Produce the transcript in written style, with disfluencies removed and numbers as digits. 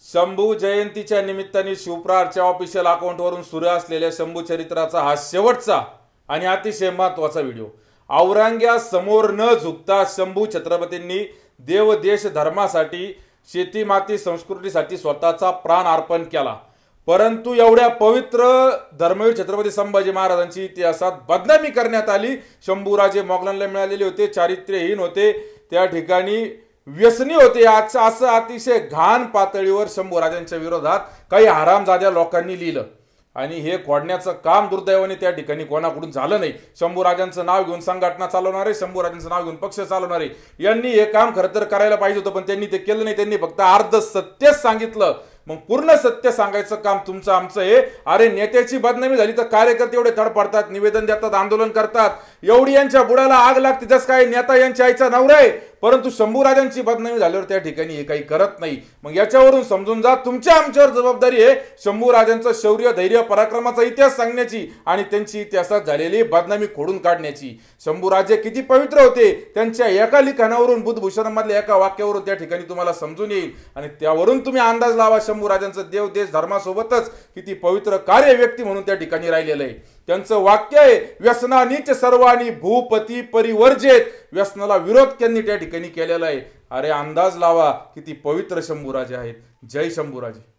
शंभू जयंतीच्या निमित्ताने शिवप्रहारच्या ऑफिशियल अकाउंटवरून सुरू असलेल्या शंभू चरित्राचा हा शेवटचा आणि अतिशय महत्त्वाचा व्हिडिओ। औरांग्या समोर न झुकता शंभू छत्रपतींनी देव देश धर्मासाठी शेती माती संस्कृतीसाठी स्वतःचा प्राण अर्पण केला, परंतु एवढ्या पवित्र धर्मवीर छत्रपती संभाजी महाराजांची इतिहासात बदनामी करण्यात आली। शंभूराजे मोगलांना मिळालेले होते, चारित्र्यहीन होते, त्या ठिकाणी व्यसनी होते। असं अतिशय घाण पातळीवर शंभूराजांच्या विरोधात काही हरामजाद्या लोकांनी लिहिलं आणि हे खोडण्याचं काम दुर्दैवाने त्या ठिकाणी कोणाकडून झालं नाही। शंभूराजांचं नाव घेऊन संघटना चालवणारे, शंभूराजांचं नाव घेऊन पक्ष चालवणारे यांनी हे काम खरं तर करायला पाहिजे होतं, पण त्यांनी ते केलं नाही। त्यांनी फक्त अर्ध सत्यच सांगितलं। मग पूर्ण सत्य सांगायचं काम तुमचं आमचं आहे। अरे नेत्याची बदनामी झाली तर कार्यकर्ते एवढे तडपडतात, निवेदन देतात, आंदोलन करतात, एवढी यांच्या बुडाला आग लागते। जस काय नेता यांच्या आईचा नवरा आहे, परंतु शंभूराजांची बदनामी झाल्यावर त्या ठिकाणी हे काही करत नाही। मग याच्यावरून समजून जा तुमच्या आमच्यावर जबाबदारी आहे शंभूराजांचं शौर्य, धैर्य, पराक्रमाचा इतिहास सांगण्याची आणि त्यांची इतिहासात झालेली बदनामी खोडून काढण्याची। शंभूराजे किती पवित्र होते त्यांच्या एका लिखाणावरून, बुद्धभूषणामधल्या एका वाक्यावरून त्या ठिकाणी तुम्हाला समजून येईल आणि त्यावरून तुम्ही अंदाज लावा शंभूराजांचं देव देश धर्मासोबतच किती पवित्र कार्य व्यक्ती म्हणून त्या ठिकाणी राहिलेलं आहे। त्यांचं वाक्य आहे, व्यसनानीच सर्वांनी भूपती परिवर्जित। व्यसनाला विरोध त्यांनी त्या ठिकाणी केलेला आहे। अरे अंदाज लावा किती पवित्र शंभूराजे आहेत। जय शंभूराजे।